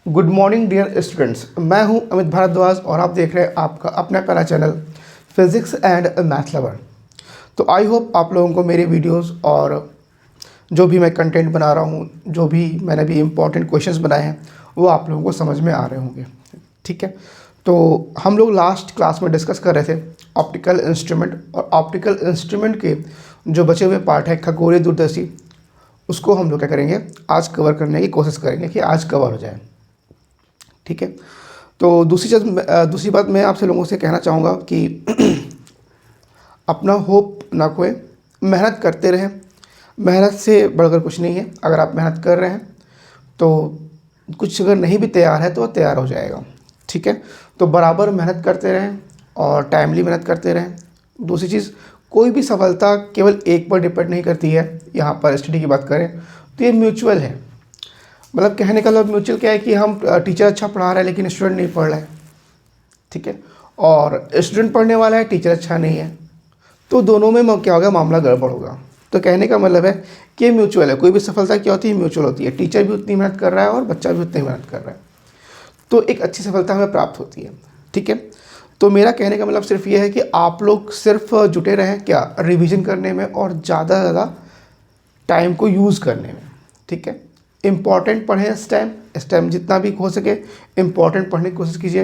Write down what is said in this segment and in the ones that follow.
Good morning dear students, मैं हूं अमित भारद्वाज और आप देख रहे हैं आपका अपना प्यारा channel physics and math lover. तो आई होप आप लोगों को मेरे वीडियोस और जो भी मैं कंटेंट बना रहा हूं, जो भी मैंने भी इम्पोर्टेंट क्वेश्चंस बनाए हैं वो आप लोगों को समझ में आ रहे होंगे। ठीक है, तो हम लोग लास्ट क्लास में डिस्कस कर रहे थे ऑप्टिकल इंस्ट्रूमेंट, और ऑप्टिकल इंस्ट्रूमेंट के जो बचे हुए पार्ट है खगोलीय दूरदर्शी, उसको हम लोग क्या करेंगे, आज कवर करने की कोशिश करेंगे कि आज कवर हो जाए। ठीक है, तो दूसरी बात मैं आपसे लोगों से कहना चाहूँगा कि अपना होप ना खोएं, मेहनत करते रहें। मेहनत से बढ़कर कुछ नहीं है। अगर आप मेहनत कर रहे हैं तो कुछ अगर नहीं भी तैयार है तो वो तैयार हो जाएगा। ठीक है, तो बराबर मेहनत करते रहें और टाइमली मेहनत करते रहें। दूसरी चीज़, कोई भी सफलता केवल एक पर डिपेंड नहीं करती है। यहाँ पर स्टडी की बात करें तो ये म्यूचुअल है। मतलब कहने का मतलब म्यूचुअल क्या है कि हम टीचर अच्छा पढ़ा रहा है लेकिन स्टूडेंट नहीं पढ़ रहा है। ठीक है, और स्टूडेंट पढ़ने वाला है, टीचर अच्छा नहीं है, तो दोनों में क्या होगा, मामला गड़बड़ होगा। तो कहने का मतलब है कि म्यूचुअल है। कोई भी सफलता क्या होती है, म्यूचुअल होती है। टीचर भी उतनी मेहनत कर रहा है और बच्चा भी उतनी मेहनत कर रहा है, तो एक अच्छी सफलता हमें प्राप्त होती है। ठीक है, तो मेरा कहने का मतलब सिर्फ ये है कि आप लोग सिर्फ जुटे रहें क्या, रिवीजन करने में और ज़्यादा से ज़्यादा टाइम को यूज़ करने में। ठीक है, इम्पॉर्टेंट पढ़ें इस टाइम जितना भी हो सके इम्पॉर्टेंट पढ़ने की कोशिश कीजिए।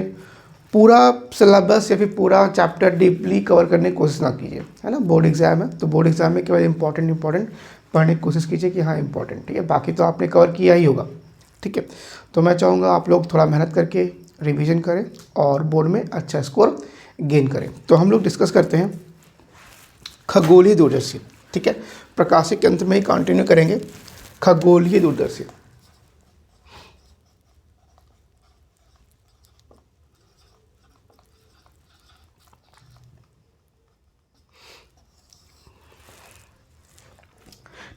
पूरा सिलेबस या फिर पूरा चैप्टर डीपली कवर करने की कोशिश ना कीजिए, है ना। बोर्ड एग्ज़ाम है तो बोर्ड एग्ज़ाम में केवल इम्पॉर्टेंट पढ़ने की कोशिश कीजिए कि हाँ इम्पॉर्टेंट। ठीक है, बाकी तो आपने कवर किया ही होगा। ठीक है, तो मैं चाहूँगा आप लोग थोड़ा मेहनत करके रिवीजन करें और बोर्ड में अच्छा स्कोर गेन करें। तो हम लोग डिस्कस करते हैं खगोलीय दूरदर्शी। ठीक है, प्रकाशिक यंत्र में ही कंटिन्यू करेंगे खगोलीय दूरदर्शी।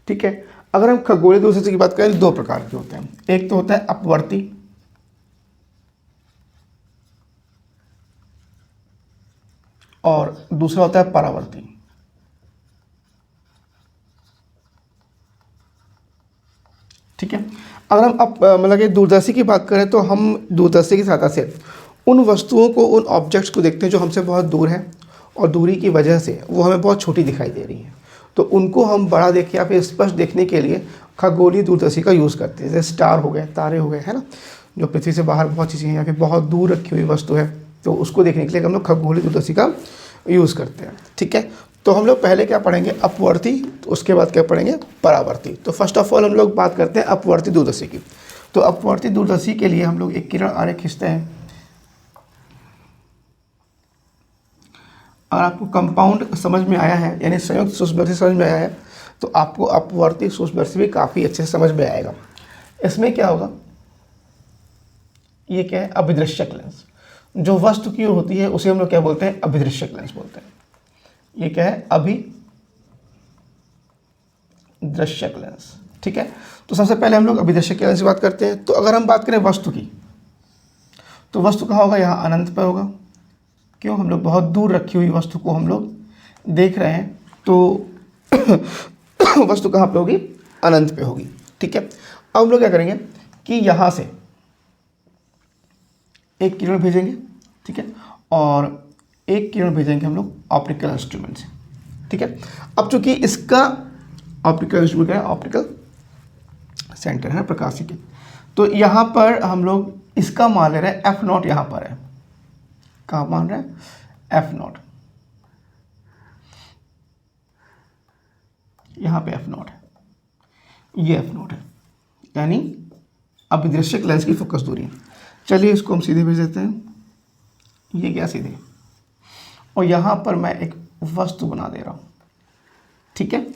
ठीक है, अगर हम खगोलीय दूरदर्शी की बात करें, दो प्रकार के होते हैं। एक तो होता है अपवर्ती और दूसरा होता है परावर्ती। ठीक है, अगर हम मतलब कि दूरदर्शी की बात करें तो हम दूरदर्शी की सहायता से उन वस्तुओं को, उन ऑब्जेक्ट्स को देखते हैं जो हमसे बहुत दूर हैं और दूरी की वजह से वो हमें बहुत छोटी दिखाई दे रही हैं। तो उनको हम बड़ा देखें या फिर स्पष्ट देखने के लिए खगोलीय दूरदर्शी का यूज़ करते हैं। जैसे स्टार हो गए, तारे हो गए, है ना, जो पृथ्वी से बाहर बहुत चीज़ें हैं या फिर बहुत दूर रखी हुई वस्तु है, तो उसको देखने के लिए हम लोग खगोलीय दूरदर्शी का यूज़ करते हैं। ठीक है, तो हम लोग पहले क्या पढ़ेंगे, अपवर्ती, तो उसके बाद क्या पढ़ेंगे, परावर्ती। तो फर्स्ट ऑफ ऑल हम लोग बात करते हैं अपवर्ती दूरदर्शी की। तो अपवर्ती दूरदर्शी के लिए हम लोग एक किरण आरेख खींचते हैं। और आपको कंपाउंड समझ में आया है, यानी संयुक्त सूक्ष्मदर्शी समझ में आया है, तो आपको अपवर्ती सूक्ष्मदर्शी भी काफ़ी अच्छे से समझ में आएगा। इसमें क्या होगा, ये क्या है, अभिदृश्यक लेंस। जो वस्तु की ओर होती है उसे हम लोग क्या बोलते हैं, अभिदृश्यक लेंस बोलते हैं। ये क्या है, अभिदृश्यक लेंस। ठीक है, तो सबसे पहले हम लोग अभिदृश्यक लेंस की बात करते हैं। तो अगर हम बात करें वस्तु की, तो वस्तु कहाँ होगा, यहाँ अनंत पर होगा। क्यों, हम लोग बहुत दूर रखी हुई वस्तु को हम लोग देख रहे हैं, तो वस्तु कहाँ पे होगी, अनंत पे होगी। ठीक है, अब हम लोग क्या करेंगे कि यहाँ से एक किरण भेजेंगे। ठीक है, और एक किरण भेजेंगे हम लोग ऑप्टिकल इंस्ट्रूमेंट से। ठीक है, अब चूंकि इसका ऑप्टिकल इंस्ट्रूमेंट है, ऑप्टिकल सेंटर है प्रकाशिकी, तो यहाँ पर हम लोग इसका मान ले रहे हैं F0, यहाँ पर है, कहाँ मान रहे हैं, F0, यहाँ पे F0 है, ये F0 है, यानी अभिदृश्यक लेंस की फोकस दूरी। चलिए इसको हम सीधे भेज देते हैं, ये क्या सीधे, और यहाँ पर मैं एक वस्तु बना दे रहा हूँ। ठीक है,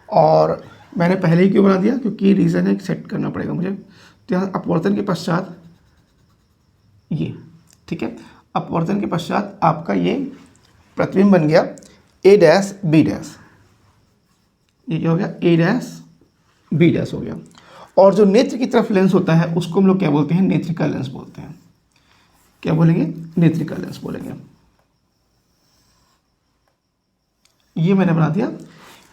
और मैंने पहले ही क्यों बना दिया, क्योंकि रीज़न है, सेट करना पड़ेगा मुझे। तो यहाँ अपवर्तन के पश्चात ये, ठीक है, अपवर्तन के पश्चात आपका ये प्रतिबिंब बन गया A डैश B डैश। ये क्या हो गया, A डैश B डैश हो गया। और जो नेत्र की तरफ लेंस होता है उसको हम लोग क्या बोलते हैं, नेत्रिका लेंस बोलते हैं। क्या बोलेंगे, नेत्रिका लेंस बोलेंगे। ये मैंने बना दिया,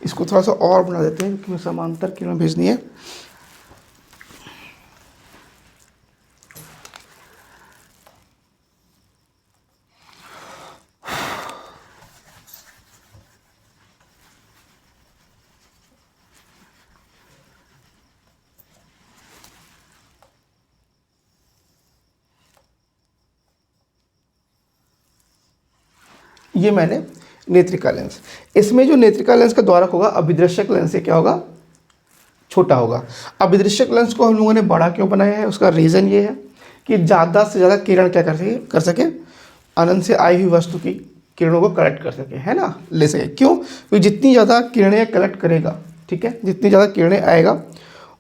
इसको थोड़ा सा और बना देते हैं क्योंकि समांतर किरण भेजनी है। ये मैंने नेत्रिका लेंस। इसमें जो नेत्रिका लेंस का द्वारक होगा अभिदृश्यक लेंस से क्या होगा, छोटा होगा। अभिदृश्यक लेंस को हम लोगों ने बड़ा क्यों बनाया है, उसका रीज़न ये है कि ज़्यादा से ज़्यादा किरण क्या कर सके, अनंत से आई हुई वस्तु की किरणों को कलेक्ट कर सके, है ना, ले सके। क्यों? क्योंकि जितनी ज़्यादा किरणें कलेक्ट करेगा, ठीक है, जितनी ज़्यादा किरणें आएगा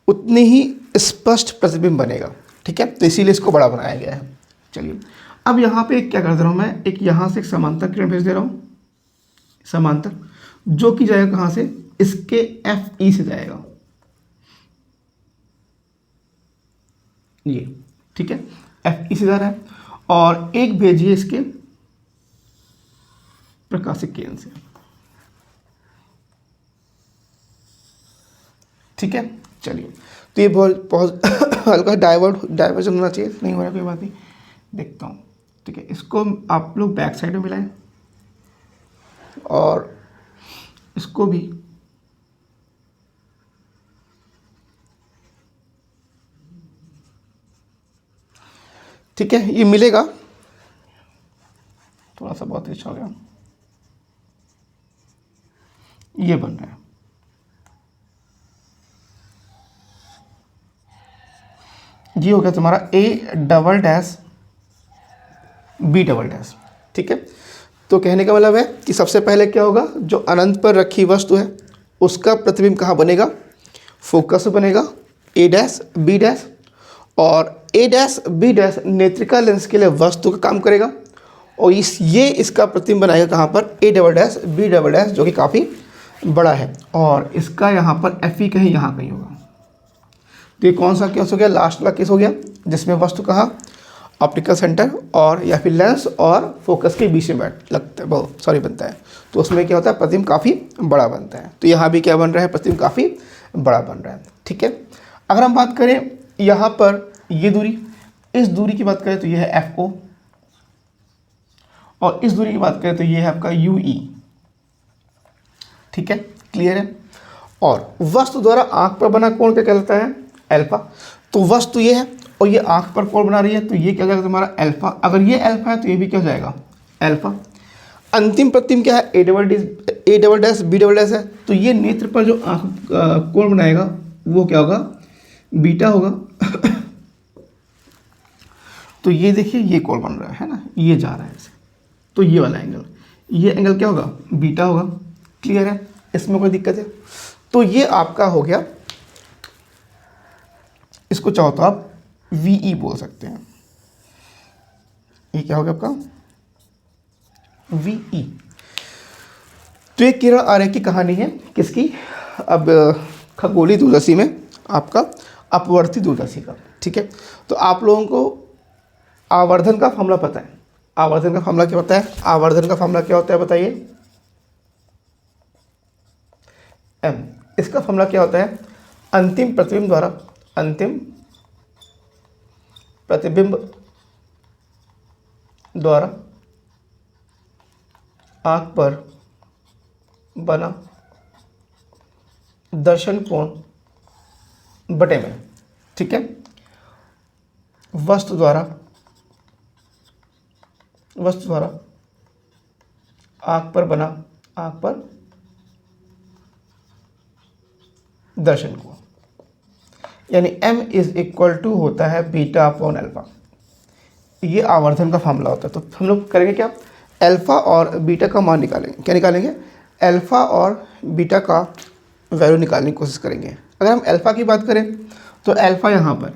उतनी ही स्पष्ट प्रतिबिंब बनेगा, ठीक है। तो इसीलिए इसको बड़ा बनाया गया है। चलिए अब यहाँ पे क्या कर दे रहा हूँ मैं, एक यहाँ से एक समांतर किरण भेज दे रहा हूँ, समांतर, जो कि जाएगा कहाँ से, इसके FE से जाएगा, ये, ठीक है, FE से जा रहा है। और एक भेजिए इसके प्रकाशिक किरण से, ठीक है। चलिए तो ये बहुत हल्का डाइवर्जन होना चाहिए, नहीं हो रहा कोई बात नहीं, देखता हूँ, ठीक है। इसको आप लोग बैक साइड में मिलाएं और इसको भी ठीक है, ये मिलेगा, थोड़ा सा बहुत अच्छा हो गया, ये बन रहा है। ये हो गया तुम्हारा A⋯B⋯, ठीक है। तो कहने का मतलब है कि सबसे पहले क्या होगा, जो अनंत पर रखी वस्तु है उसका प्रतिबिंब कहाँ बनेगा, फोकस बनेगा A', और A', नेत्रिका लेंस के लिए वस्तु का काम करेगा, और इसका प्रतिबिंब बनाएगा कहाँ पर, A', जो कि काफ़ी बड़ा है, और इसका यहाँ पर FE कहीं यहाँ कहीं होगा। तो ये कौन सा केस हो गया, लास्ट वाला केस हो गया, जिसमें वस्तु कहाँ, ऑप्टिकल सेंटर और या फिर लेंस और फोकस के बीच में बनता है। तो उसमें क्या होता है, प्रतिबिंब काफ़ी बड़ा बनता है। तो यहाँ भी क्या बन रहा है, प्रतिबिंब काफ़ी बड़ा बन रहा है, ठीक है। अगर हम बात करें यहाँ पर ये दूरी, इस दूरी की बात करें तो ये है FO, और इस दूरी की बात करें तो ये है आपका UE, ठीक है, क्लियर है। और वस्तु द्वारा आंख पर बना कोण क्या कहलाता है, अल्फा। तो वस्तु ये है और ये आंख पर कोण बना रही है, तो ये क्या जाएगा तुम्हारा अल्फा। अगर ये अल्फा है तो ये भी क्या जाएगा, अल्फा। अंतिम प्रतिबिंब क्या है, A', B' है, तो ये नेत्र पर जो आंख कोण बनाएगा वो क्या होगा, बीटा होगा। तो ये देखिए ये कोण बन रहा है ना, ये जा रहा है ऐसे, तो ये वाला एंगल, ये एंगल क्या होगा, बीटा होगा, क्लियर है, इसमें कोई दिक्कत है। तो ये आपका हो गया, इसको चाहो तो आप VE बोल सकते हैं, ये क्या हो गया आपका VE। तो ये किरण आरेख की कहानी है, किसकी, अब खगोलीय दूरदर्शी में आपका अपवर्ती दूरदर्शी का, ठीक है। तो आप लोगों को आवर्धन का फॉर्मूला पता है, आवर्धन का फॉर्मूला क्या होता है, आवर्धन का फॉर्मूला क्या होता है बताइए, M। इसका फॉर्मूला क्या होता है, अंतिम प्रतिबिंब द्वारा आंख पर बना दर्शन कोण बटे में, ठीक है। वस्तु द्वारा आंख पर दर्शन कोण, यानी M = होता है β/α। ये आवर्धन का फार्मूला होता है। तो हम लोग करेंगे क्या, अल्फा और बीटा का मान निकालेंगे। क्या निकालेंगे, अल्फा और बीटा का वैल्यू निकालने की कोशिश करेंगे। अगर हम अल्फा की बात करें तो अल्फा यहाँ पर,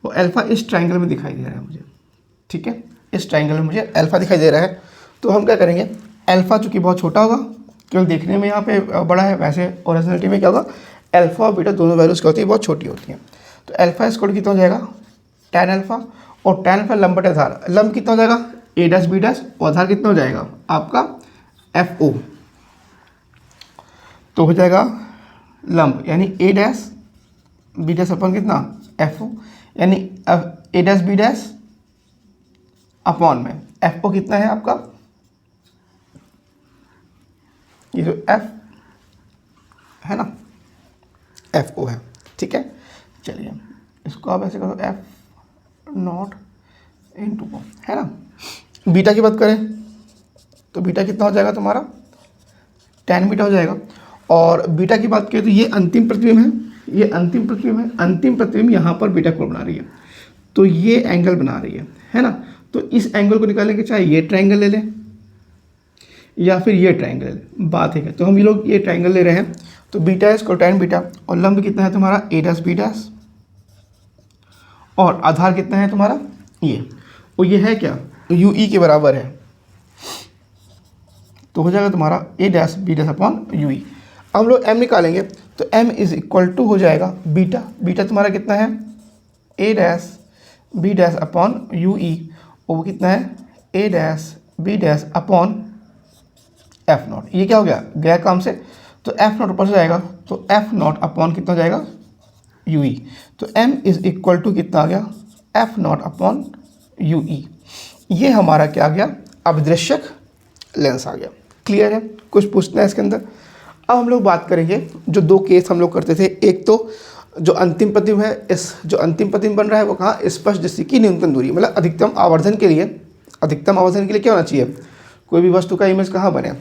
और अल्फा इस ट्राइंगल में दिखाई दे रहा है मुझे, ठीक है, इस ट्राइंगल में मुझे अल्फा दिखाई दे रहा है। तो हम क्या करेंगे, अल्फा चूँकि बहुत छोटा होगा, केवल देखने में यहाँ पे बड़ा है, वैसे ओरिजिनलिटी में क्या होगा, अल्फा और बीटा दोनों वैल्यूज़ क्या होती है, बहुत छोटी होती हैं। तो अल्फा स्क्वायर कितना हो जाएगा, tan अल्फा, और tan अल्फा लंब बटे आधार, लंब कितना हो जाएगा A', और आधार कितना हो जाएगा आपका FO। तो हो जाएगा लंब यानी A', अपन कितना FO, यानी A', अपॉन में FO कितना है आपका, ये जो F है ना, FO है, ठीक है। चलिए इसको आप ऐसे करो F0 × है ना। बीटा की बात करें तो बीटा कितना हो जाएगा तुम्हारा, tan बीटा हो जाएगा। और बीटा की बात करें तो ये अंतिम प्रतिबिंब है, ये अंतिम प्रतिबिंब है, अंतिम प्रतिबिंब यहाँ पर बीटा कोण बना रही है, तो ये एंगल बना रही है ना। तो इस एंगल को निकालने के चाहे ये ट्रायंगल ले लें या फिर ये ट्रायंगल ले लें, बात है। तो हम ये लोग ये ट्रायंगल ले रहे हैं, तो बीटा इज tan बीटा, और लंब कितना है तुम्हारा a डैश b डैश, और आधार कितना है तुम्हारा ये, और ये है क्या, यू ई के बराबर है, तो हो जाएगा तुम्हारा a dash b dash upon you ई। अब हम लोग m निकालेंगे, तो m इज इक्वल टू हो जाएगा बीटा, बीटा तुम्हारा कितना है a dash b dash upon you ई, और वो कितना है a dash b dash upon F not. ये क्या हो गया, गया काम से, तो एफ नॉट ऊपर से जाएगा, तो एफ नॉट अपॉन कितना हो जाएगा यू ई, तो m इज इक्वल टू कितना आ गया एफ नॉट अपॉन यू ई। ये हमारा क्या आ गया, अभिदृश्यक लेंस आ गया। क्लियर है, कुछ पूछना है इसके अंदर। अब हम लोग बात करेंगे जो दो केस हम लोग करते थे, एक तो जो अंतिम प्रतिबिंब है, इस जो अंतिम प्रतिबिंब बन रहा है वो कहाँ, स्पष्ट दृष्टि की न्यूनतम दूरी, मतलब अधिकतम आवर्धन के लिए, अधिकतम आवर्धन के लिए क्या होना चाहिए, कोई भी वस्तु का इमेज कहाँ बने,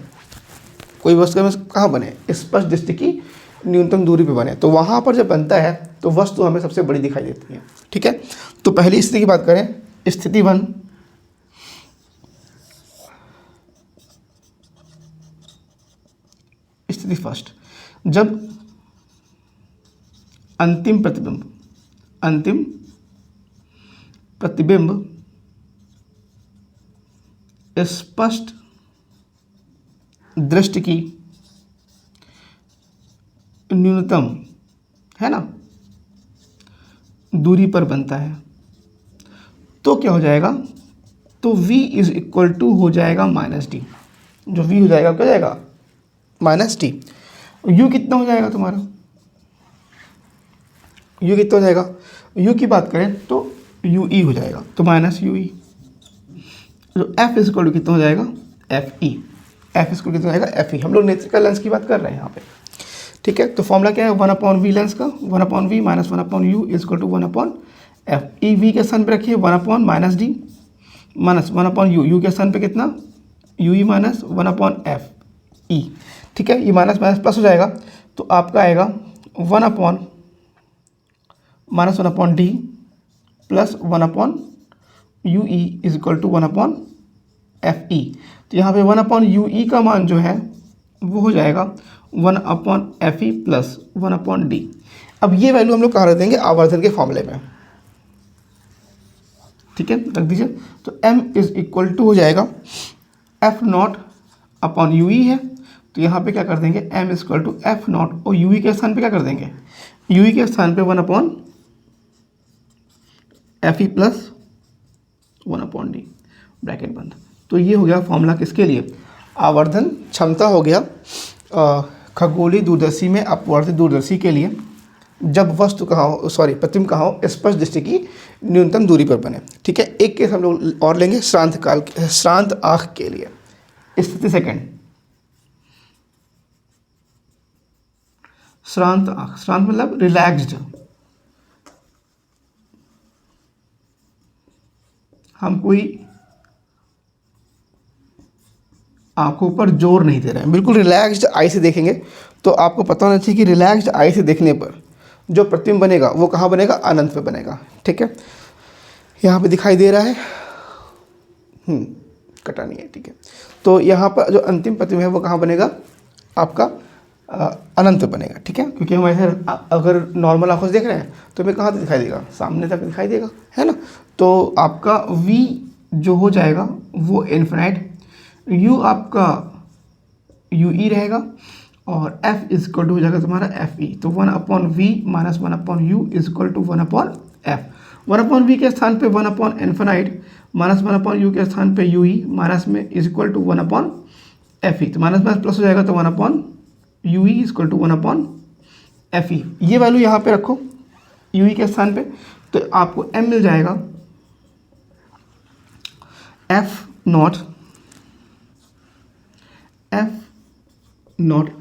कोई वस्तु का इमेज कहाँ बने, स्पष्ट दृष्टि की न्यूनतम दूरी पे बने। तो वहाँ पर जब बनता है तो वस्तु हमें सबसे बड़ी दिखाई देती है। ठीक है, तो पहली स्थिति की बात करें, स्थिति 1, स्थिति फर्स्ट, जब अंतिम प्रतिबिंब स्पष्ट दृष्टि की न्यूनतम है ना दूरी पर बनता है, तो क्या हो जाएगा, तो v इज इक्वल टू हो जाएगा -d, जो v हो जाएगा क्या हो जाएगा -d। u कितना हो जाएगा तुम्हारा, u कितना हो जाएगा, u की बात करें तो ue हो जाएगा, तो -ue, तो f इज इक्वल टू कितना हो जाएगा fe, f is equal to कितना हो जाएगा fe। हम लोग नेत्रिका लेंस की बात कर रहे हैं यहाँ पे। ठीक है, तो फॉर्मूला क्या है, 1/v लेंस का, 1/v minus 1/u is equal to 1/f। ई वी के स्थान पे रखिए 1/-d माइनस 1/u, u के स्थान पे कितना ue माइनस 1/f e। ठीक है, ये माइनस माइनस प्लस हो जाएगा, तो आपका आएगा 1/-1/d plus 1/ue is equal to 1/fe। तो यहाँ पे 1/ue का मान जो है वो हो जाएगा 1/fe प्लस 1/d। अब ये वैल्यू हम लोग कहाँ रख देंगे, आवर्धन के फॉर्मूले में। ठीक है, रख दीजिए, तो m इज इक्वल टू हो जाएगा F0/ue है, तो यहाँ पे क्या कर देंगे m is equal to F0, और ue के स्थान पे क्या कर देंगे, ue के स्थान पे 1/fe प्लस 1/d, ब्रैकेट बंद। तो ये हो गया फॉर्मूला किसके लिए, आवर्धन क्षमता हो गया खगोलीय दूरदर्शी में अपवर्तित दूरदर्शी के लिए, जब वस्तु कहाँ हो, सॉरी प्रतिबिंब कहाँ हो, स्पष्ट दृष्टि की न्यूनतम दूरी पर बने। ठीक है, एक केस हम लोग और लेंगे श्रांत आँख के लिए। स्थिति सेकंड, श्रांत आँख, श्रांत मतलब रिलैक्स्ड, हम कोई आंखों पर जोर नहीं दे रहे हैं, बिल्कुल रिलैक्स्ड आई से देखेंगे। तो आपको पता होना चाहिए कि रिलैक्स्ड आई से देखने पर जो प्रतिबिंब बनेगा वो कहाँ बनेगा, अनंत पे बनेगा। ठीक है, यहाँ पे दिखाई दे रहा है, कटा नहीं है। ठीक है, तो यहाँ पर जो अंतिम प्रतिबिंब है वो कहाँ बनेगा, आपका अनंत बनेगा। ठीक है, क्योंकि हम ऐसे अगर नॉर्मल आंखों से देख रहे हैं तो हमें कहाँ तक दिखाई देगा, सामने तक दिखाई देगा, है ना। तो आपका v जो हो जाएगा वो इन्फिनाइट, u आपका ue रहेगा, और f इज इक्वल टू हो जाएगा तुम्हारा fe। तो 1/v minus 1/u is equal to 1/f। 1/v के स्थान पे 1/इन्फिनाइट माइनस 1/u के स्थान पे ue माइनस में इज इक्वल टू 1/fe। तो माइनस माइनस प्लस हो जाएगा, तो 1/ue is equal to 1/fe। ये वैल्यू यहाँ पे रखो ue के स्थान पे, तो आपको m मिल जाएगा F0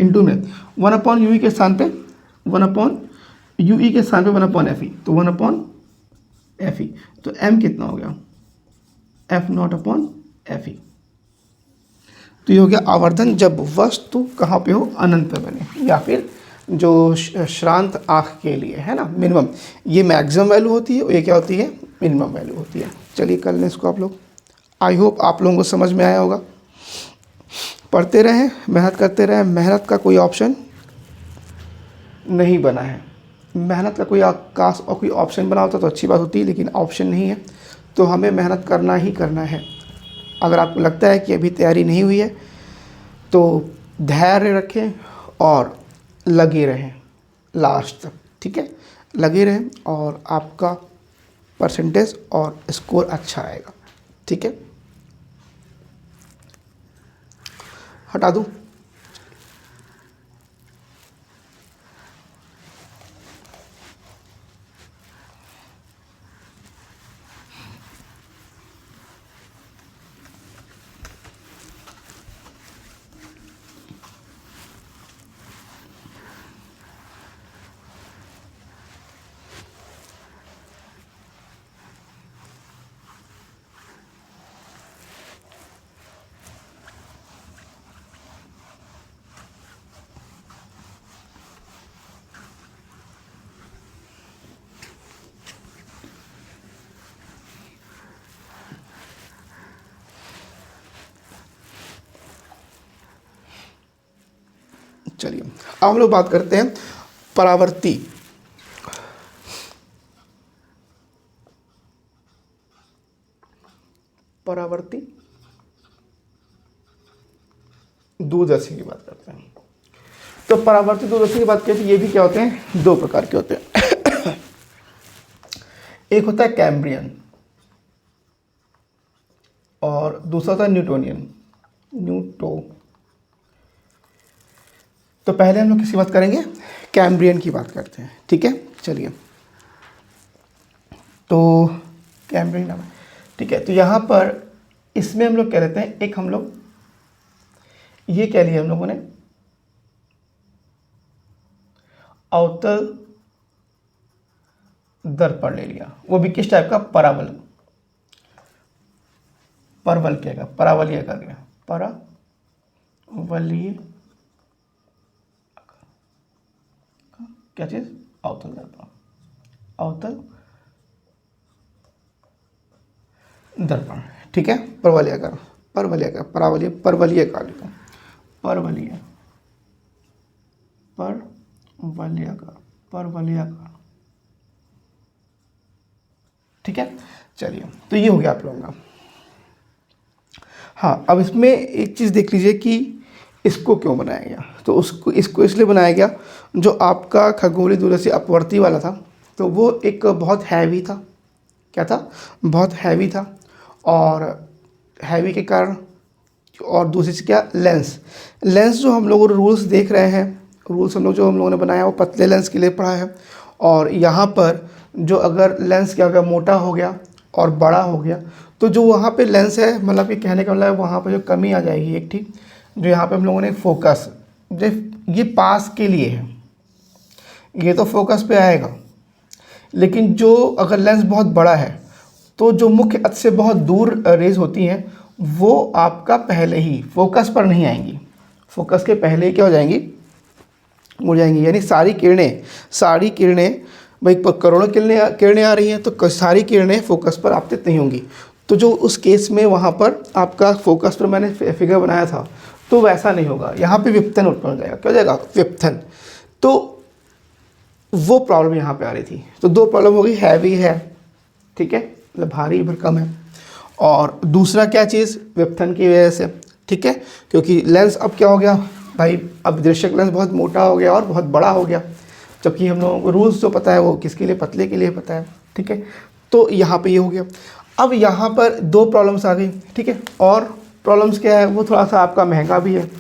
इंटू में 1/ue के स्थान पे 1/ue के स्थान पे 1/fe, तो 1/fe। तो m कितना हो गया F0/fe। तो ये हो गया आवर्धन जब वस्तु कहाँ पे हो, अनंत पे बने, या फिर जो श्रांत आँख के लिए है ना मिनिमम, ये मैक्सिमम वैल्यू होती है और ये क्या होती है, मिनिमम वैल्यू होती है। चलिए कर लें इसको आप लोग। आई होप आप लोगों को समझ में आया होगा। पढ़ते रहें, मेहनत करते रहें। मेहनत का कोई ऑप्शन नहीं बना है, मेहनत का कोई काश और कोई ऑप्शन बना होता तो अच्छी बात होती, लेकिन ऑप्शन नहीं है, तो हमें मेहनत करना ही करना है। अगर आपको लगता है कि अभी तैयारी नहीं हुई है तो धैर्य रखें और लगे रहें लास्ट तक, ठीक है, लगे रहें और आपका परसेंटेज और स्कोर अच्छा आएगा, ठीक है। हटा दूँ? चलिए अब हम लोग बात करते हैं परावर्ती। परावर्ती दूरदर्शी की बात करते हैं। तो परावर्ती दूरदर्शी की बात करते हैं, ये भी क्या होते हैं, दो प्रकार के होते हैं। एक होता है कैम्ब्रियन और दूसरा होता है न्यूटोनियन। तो पहले हम लोग किसकी बात करेंगे, कैम्ब्रियन की बात करते हैं, ठीक है। चलिए तो कैम्ब्रियन नाम है, ठीक है। तो यहाँ पर इसमें हम लोग क्या लेते हैं, एक हम लोग ये क्या लिया हम लोगों ने, अवतल दर्पण ले लिया, वो भी किस टाइप का, परवल क्या, परावलीय कर लिया, परावलीय क्या चीज, अवतल दर्पण, अवतल दर्पण, ठीक है। परवलयाकार, परावलीय, परवलयकार, परवलयाकार, ठीक है। चलिए तो ये हो गया आप लोगों का। हाँ, अब इसमें एक चीज़ देख लीजिए कि इसको क्यों बनाया गया। तो इसको इसलिए बनाया गया, जो आपका खगोलीय दूरदर्शी अपवर्ती वाला था, तो वो एक बहुत हैवी था। क्या था, बहुत हैवी था, और हैवी के कारण, और दूसरी चीज़ क्या, लेंस जो हम लोग रूल्स देख रहे हैं, रूल्स हम लोगों ने बनाया वो पतले लेंस के लिए पढ़ा है। और यहाँ पर जो अगर लेंस क्या हो गया, मोटा हो गया और बड़ा हो गया, तो जो वहाँ पे लेंस है, मतलब कि कहने का मतलब है वहाँ पे जो कमी आ जाएगी एक, ठीक, जो यहाँ पे हम लोगों ने फोकस, जो ये पास के लिए है, ये तो फोकस पे आएगा, लेकिन जो अगर लेंस बहुत बड़ा है तो जो मुख्य अक्ष से बहुत दूर रेज होती हैं वो आपका पहले ही फोकस पर नहीं आएंगी, फोकस के पहले ही क्या हो जाएंगी, उड़ जाएंगी। यानी सारी किरणें भाई करोड़ों किरणें आ रही हैं, तो सारी किरणें फोकस पर आपतित नहीं होंगी। तो जो उस केस में वहाँ पर आपका फोकस पर मैंने फिगर बनाया था, तो वैसा नहीं होगा, यहाँ पे विपथन उत्पन्न हो जाएगा। क्या हो जाएगा, विपथन। तो वो प्रॉब्लम यहाँ पे आ रही थी। तो दो प्रॉब्लम हो गई, हैवी है, ठीक है, मतलब भारी भरकम है, और दूसरा क्या चीज़, विपथन की वजह से, ठीक है, क्योंकि लेंस अब क्या हो गया भाई, अब दृश्यक लेंस बहुत मोटा हो गया और बहुत बड़ा हो गया, जबकि हम लोगों को रूल्स जो पता है वो किसके लिए, पतले के लिए पता है, ठीक है। तो यहाँ पे ये हो गया। अब यहाँ पर दो प्रॉब्लम्स आ गई, ठीक है, और प्रॉब्लम्स क्या है, वो थोड़ा सा आपका महंगा भी है,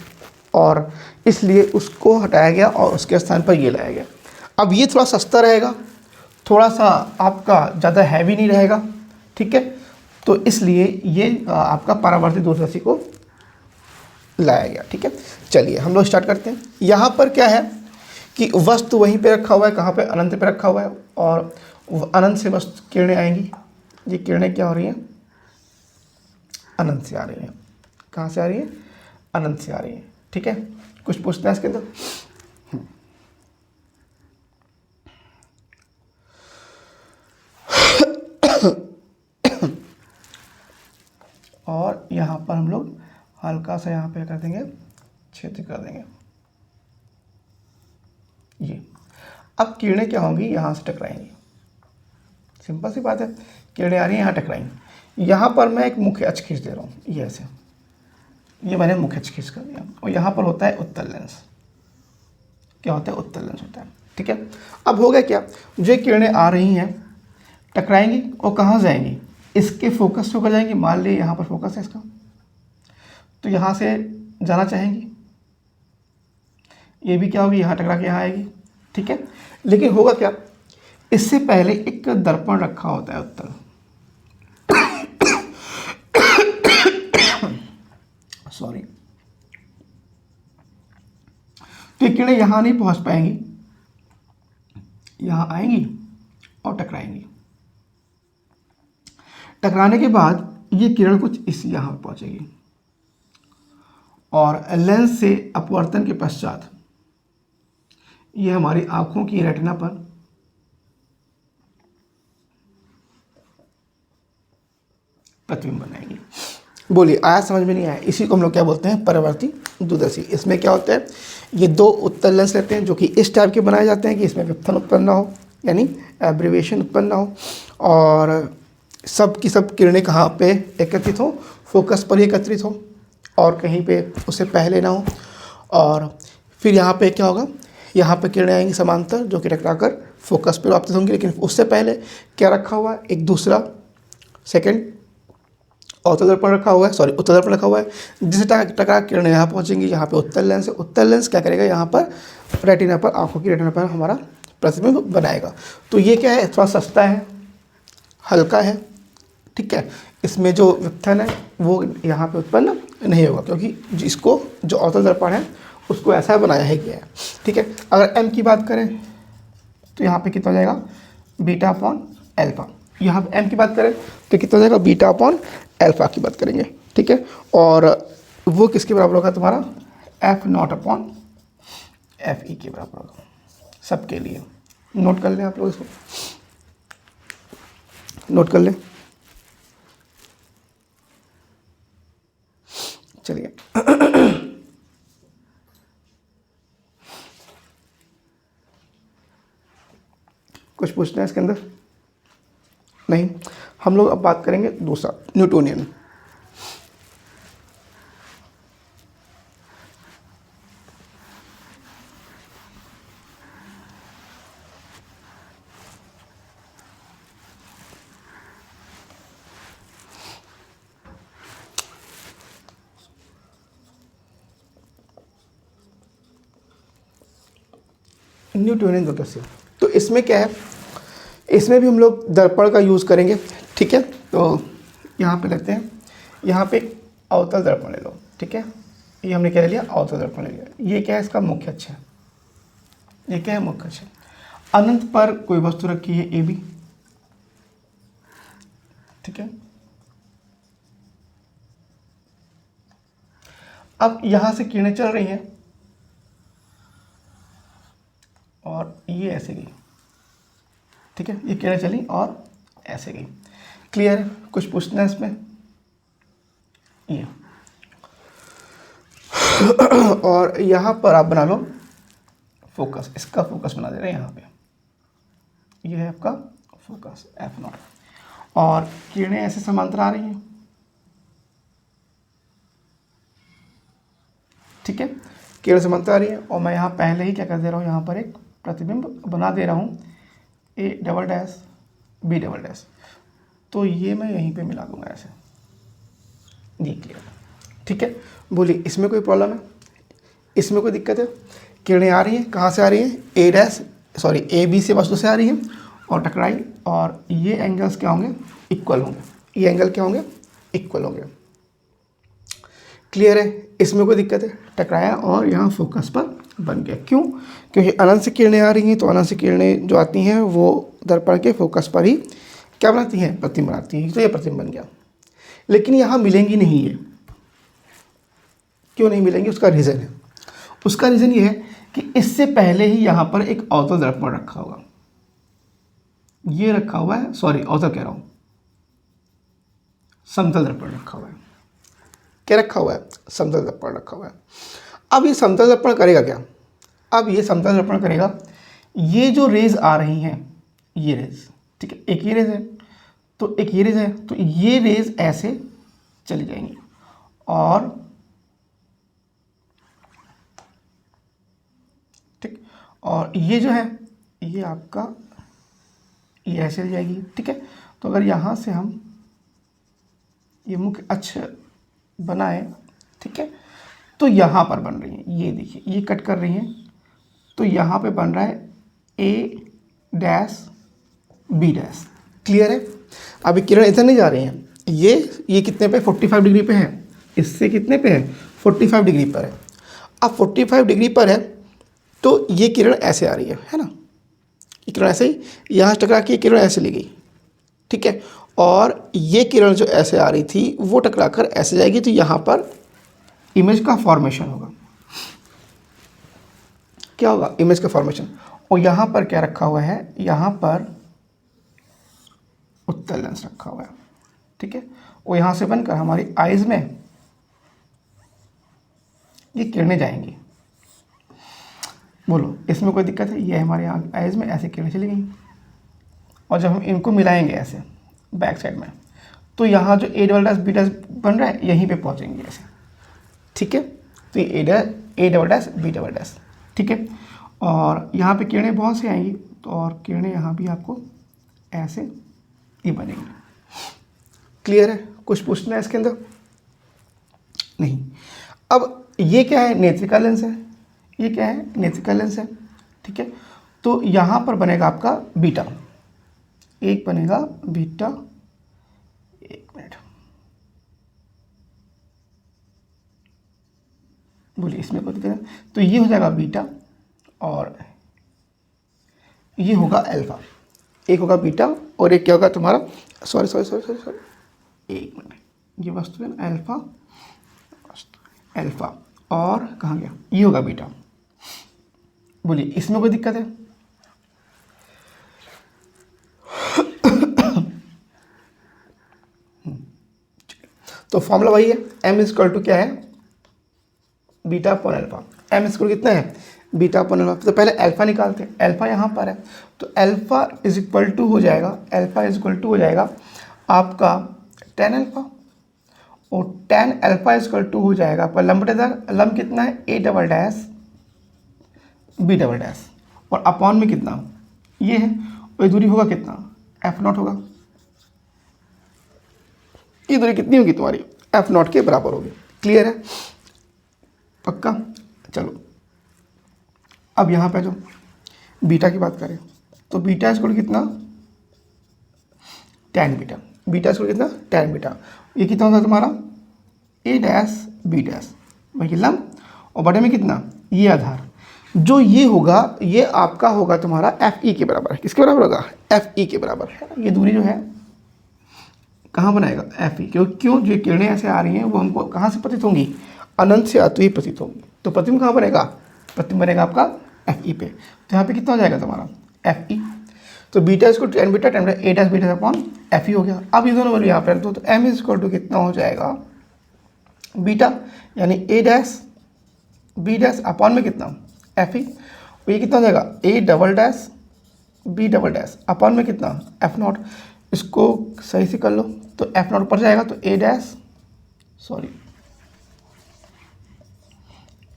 और इसलिए उसको हटाया गया और उसके स्थान पर ये लाया गया। अब ये थोड़ा सस्ता रहेगा, थोड़ा सा आपका ज़्यादा हैवी नहीं रहेगा, ठीक है, तो इसलिए ये आपका परावर्ती दूरदर्शी को लाया गया, ठीक है। चलिए हम लोग स्टार्ट करते हैं। यहाँ पर क्या है कि वस्तु वहीं पे रखा हुआ है, कहाँ पे, अनंत पे रखा हुआ है, और अनंत से वस्तु किरणें आएंगी। ये किरणें क्या हो रही हैं, अनंत से आ रही हैं। कहाँ से आ रही है, अनंत से आ रही है। ठीक है, कुछ पूछना है इसके अंदर? और यहाँ पर हम लोग हल्का सा यहाँ पे कर देंगे, छेद कर देंगे ये। अब किरणें क्या होंगी, यहाँ से टकराएंगी। सिंपल सी बात है, किरणें आ रही हैं, यहाँ टकराएंगी। यहाँ पर मैं एक मुख्य अक्ष खींच दे रहा हूँ, ये ऐसे, ये मैंने मुख्य अक्ष खींच कर दिया। और यहाँ पर होता है उत्तल लेंस। क्या होता है? उत्तल लेंस होता है। ठीक है, अब हो गया क्या, जो किरणें आ रही हैं टकराएंगी और कहाँ जाएंगी, इसके फोकस पे होकर जाएंगी। मान लीजिए यहाँ पर फोकस है इसका, तो यहाँ से जाना चाहेंगी, ये भी क्या होगी, यहाँ टकरा के यहाँ आएगी। ठीक है, लेकिन होगा क्या, इससे पहले एक दर्पण रखा होता है उत्तल, सॉरी, तो ये किरणें यहाँ नहीं पहुँच पाएंगी, यहाँ आएंगी और टकराएंगी। टकराने के बाद ये किरण कुछ इस यहाँ पर पहुँचेगी और लेंस से अपवर्तन के पश्चात ये हमारी आंखों की रेटिना पर प्रतिबिंब बनाएगी। बोलिए, आया समझ में? नहीं आया? इसी को हम लोग क्या बोलते हैं, परावर्ती दूरदर्शी। इसमें क्या होता है, ये दो उत्तल लेंस लेते हैं जो कि इस टाइप के बनाए जाते हैं कि इसमें विपथन उत्पन्न ना हो, यानी एब्रिवेशन उत्पन्न ना हो, और सब की सब किरणें कहाँ पे एकत्रित हो, फोकस पर एकत्रित हो और कहीं पे उससे पहले ना हो। और फिर यहाँ पे क्या होगा, यहाँ पे किरणें आएंगी समांतर जो कि टकराकर फोकस पर वापस होंगी। लेकिन उससे पहले क्या रखा हुआ है, एक दूसरा सेकंड अवतल दर्पण रखा हुआ है, सॉरी उत्तल दर्पण रखा हुआ है, जिससे टकरा किरणें यहाँ पहुँचेंगी। यहाँ पे उत्तल लेंस है, उत्तल लेंस क्या करेगा, यहाँ पर रेटिना पर, आंखों की रेटिना पर हमारा प्रतिबिंब बनाएगा। तो ये क्या है, थोड़ा सस्ता है, हल्का है। ठीक है, इसमें जो विपथन है वो यहाँ पे उत्पन्न नहीं होगा, क्योंकि इसको जो अवतल दर्पण है उसको ऐसा बनाया है गया है। ठीक है, अगर m की बात करें तो यहाँ पे कितना हो जाएगा, बीटा अपॉन एल्फा। यहाँ पे m की बात करें तो कितना हो जाएगा, बीटा अपॉन एल्फा की बात करेंगे। ठीक है, और वो किसके बराबर होगा, तुम्हारा f0 अपॉन fe के बराबर होगा सबके लिए। नोट कर लें आप लोग, इसको नोट कर लें। चलिए कुछ पूछना है इसके अंदर? नहीं, हम लोग अब बात करेंगे दूसरा, न्यूटोनियन। न्यूटोनियन दूरदर्शी, तो इसमें क्या है, इसमें भी हम लोग दर्पण का यूज़ करेंगे। ठीक है, तो यहाँ पे लेते हैं, यहाँ पे अवतल दर्पण ले लो। ठीक है, ये हमने क्या ले लिया, अवतल दर्पण ले लिया। ये क्या है, इसका मुख्य अक्ष है, ये क्या है, मुख्य अक्ष है। अनंत पर कोई वस्तु रखी है ए बी। ठीक है, अब यहाँ से किरणें चल रही हैं और ये ऐसे गई। ठीक है, ये किरणें चली और ऐसे गई। क्लियर है? कुछ पूछना है इसमें? ये और यहाँ पर आप बना लो फोकस, इसका फोकस बना दे रहे हैं यहाँ पे, ये है आपका फोकस f0, और किरणें ऐसे समांतर आ रही हैं। ठीक है, किरणें समांतर आ रही है और मैं यहाँ पहले ही क्या कर दे रहा हूँ, यहाँ पर एक प्रतिबिंब बना दे रहा हूँ, a double dash b double dash. तो ये मैं यहीं पे मिला दूंगा ऐसे, ये क्लियर। ठीक है, बोलिए, इसमें कोई प्रॉब्लम है, इसमें कोई दिक्कत है? किरणें आ रही हैं, कहाँ से आ रही हैं, ए डैश सॉरी ए बी से वस्तु से आ रही हैं और टकराई, और ये एंगल्स क्या होंगे, इक्वल होंगे। ये एंगल क्या होंगे, इक्वल होंगे। क्लियर है? इसमें कोई दिक्कत है? टकराया और यहाँ फोकस पर बन गया। क्यों? क्योंकि अनंत से किरणें आ रही हैं, तो अनंत से किरणें जो आती हैं वो दर्पण के फोकस पर ही क्या बनाती हैं, प्रतिबिंब बनाती हैं। तो ये प्रतिबिंब बन गया। लेकिन यहाँ मिलेंगी नहीं, ये क्यों नहीं मिलेंगे, उसका रीज़न है। उसका रीज़न ये है कि इससे पहले ही यहाँ पर एक अवतल दर्पण रखा होगा, ये रखा हुआ है, सॉरी अवतल कह रहा हूँ, समतल दर्पण रखा हुआ है। क्या रखा हुआ है? समतल दर्पण रखा हुआ है। अब ये समतल दर्पण करेगा क्या? अब ये समतल दर्पण करेगा, ये जो रेज आ रही हैं, ये रेज, ठीक है, एक ये रेज है तो एक ये रेज है, तो ये रेज ऐसे चली जाएंगी और ठीक, और ये जो है ये आपका ये ऐसे चली जाएगी, ठीक है। तो अगर यहाँ से हम ये मुख्य अक्ष बनाए, ठीक है, तो यहाँ पर बन रही है, ये देखिए ये कट कर रही हैं, तो यहाँ पे बन रहा है ए डैश बी डैश। क्लियर है? अभी किरण इधर नहीं जा रही हैं, ये कितने पे, 45 डिग्री पे है, इससे कितने पे है, 45 डिग्री पर है। अब 45 डिग्री पर है तो ये किरण ऐसे आ रही है ना, ये किरण ऐसे ही यहाँ टकरा के किरण ऐसे ली गई, ठीक है, और ये किरण जो ऐसे आ रही थी वो टकरा कर ऐसे जाएगी, तो यहाँ पर इमेज का फॉर्मेशन होगा। क्या होगा? इमेज का फॉर्मेशन। और यहाँ पर क्या रखा हुआ है, यहाँ पर उत्तल लेंस रखा हुआ है, ठीक है, और यहाँ से बनकर हमारी आइज में ये किरणें जाएंगी। बोलो इसमें कोई दिक्कत है? ये हमारे यहाँ आइज में ऐसे किरणें चली गई, और जब हम इनको मिलाएंगे ऐसे बैक साइड में, तो यहाँ जो A double dash B dash बन रहा है यहीं पे पहुँचेंगे ऐसे, ठीक है। तो ये A double dash B double dash, ठीक है, और यहाँ पे किरणें बहुत सी आएंगी, तो और किरणें यहाँ भी आपको ऐसे ही बनेंगी। क्लियर है? कुछ पूछना है इसके अंदर? नहीं। अब ये क्या है? नेत्रिका लेंस है। ये क्या है? नेत्रिका लेंस है, ठीक है। तो यहाँ पर बनेगा आपका बीटा, एक बनेगा बीटा, एक मिनट बोलिए इसमें कोई दिक्कत है? तो ये हो जाएगा बीटा और ये होगा अल्फा। एक होगा बीटा और एक क्या होगा तुम्हारा, sorry sorry sorry sorry sorry एक मिनट, ये वस्तु है ना अल्फा, अल्फा और कहाँ गया, ये होगा बीटा। बोलिए इसमें कोई दिक्कत है? तो फॉर्मूला वही है, m इक्वल टू क्या है, beta upon alpha. m equal कितना है, बीटा अपॉन अल्फा। तो पहले अल्फा निकालते हैं, अल्फा यहाँ पर है, तो अल्फा इज इक्वल टू हो जाएगा, अल्फा इज इक्वल टू हो जाएगा आपका tan अल्फा, और tan alpha is equal to हो जाएगा आपका लंब बटेदार, लंब कितना है a double dash b double dash, और अपॉन में कितना ये है, और ये दूरी होगा कितना, f0 होगा। ये दूरी कितनी होगी तुम्हारी, f0 के बराबर होगी। क्लियर है? पक्का? चलो अब यहाँ पे जो बीटा की बात करें, तो बीटा स्क्वायर कितना, tan बीटा, बीटा स्क्वायर कितना, tan बीटा। ये कितना होगा तुम्हारा a डैश b डैश, वही लंब, और बड़े में कितना, ये आधार, जो ये होगा ये आपका होगा तुम्हारा FE के बराबर है। किसके बराबर होगा, FE के बराबर है। ये दूरी जो है कहाँ बनाएगा, FE, क्यों जो किरणें ऐसे आ रही हैं वो हमको कहाँ से प्रतीत होंगी, अनंत से आती हुई प्रतीत होंगी। तो प्रतिबिंब कहाँ बनेगा, प्रतिबिंब बनेगा आपका FE पे। तो यहाँ पे कितना हो जाएगा तुम्हारा FE, तो बीटा इसको tan beta a dash beta upon FE हो गया। अब ये दोनों वैल्यू यहाँ पे रख दो, तो m इज इक्वल टू कितना हो जाएगा, बीटा यानी a dash b dash upon में कितना FE, और ये कितना हो जाएगा a double dash b double dash upon में कितना f0। इसको सही से कर लो, तो f0 ऊपर जाएगा, तो a dash sorry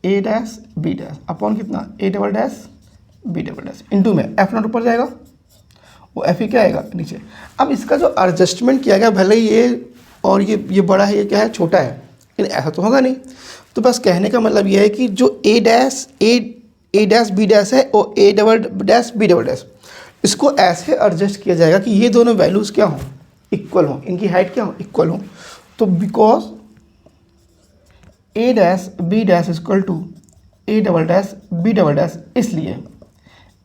a dash b dash upon कितना a double dash b double dash into में f0 ऊपर जाएगा, वो FE क्या आएगा नीचे। अब इसका जो एडजस्टमेंट किया गया, भले ही ये और ये बड़ा है, ये क्या है छोटा है, लेकिन ऐसा तो होगा नहीं। तो बस कहने का मतलब ये है कि जो a डैश b डैश है और a double dash b double dash, इसको ऐसे एडजस्ट किया जाएगा कि ये दोनों वैल्यूज़ क्या हों, इक्वल हों, इनकी हाइट क्या हो, इक्वल हों। तो because a dash b dash equal to a double dash b double dash, इसलिए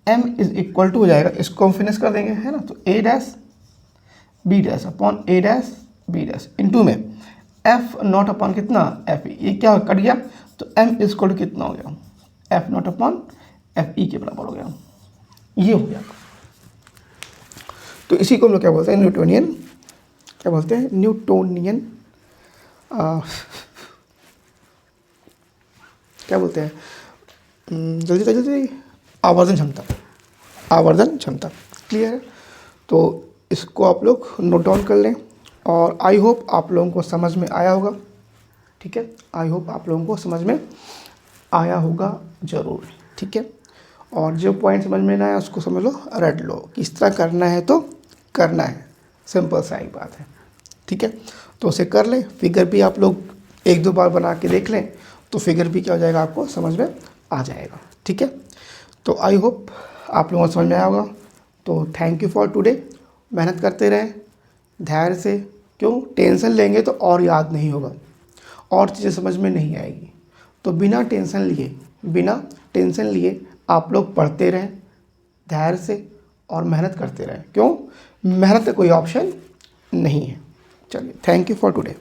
m इज इक्वल टू हो जाएगा, इसको हम फिनिश कर देंगे है ना, तो a dash b dash upon a dash b dash into में f0 अपॉन कितना FE, ये क्या कट गया, तो m इक्वल कितना हो गया, F not upon F E के बराबर हो गया, ये हो गया। तो इसी को हम लोग क्या बोलते हैं, न्यूटोनियन, क्या बोलते हैं, न्यूटोनियन क्या बोलते हैं, जल्दी जल्दी, आवर्धन क्षमता, आवर्धन क्षमता। क्लियर है? तो इसको आप लोग नोट डाउन कर लें और आई होप आप लोगों को समझ में आया होगा। ठीक है, आई होप आप लोगों को समझ में आया होगा ज़रूर। ठीक है, और जो पॉइंट समझ में ना आया उसको समझ लो, रट लो, किस तरह करना है तो करना है, सिंपल सा ही बात है। ठीक है, तो उसे कर लें, फिगर भी आप लोग एक दो बार बना के देख लें तो फिगर भी क्या हो जाएगा, आपको समझ में आ जाएगा। ठीक है, तो आई होप आप लोगों को समझ में आया होगा। तो थैंक यू फॉर टुडे। मेहनत करते रहें धैर्य से, क्यों, टेंशन लेंगे तो और याद नहीं होगा, और चीज़ें समझ में नहीं आएगी। तो बिना टेंशन लिए आप लोग पढ़ते रहें धैर्य से और मेहनत करते रहें। क्यों, मेहनत का कोई ऑप्शन नहीं है। चलिए, थैंक यू फॉर टुडे।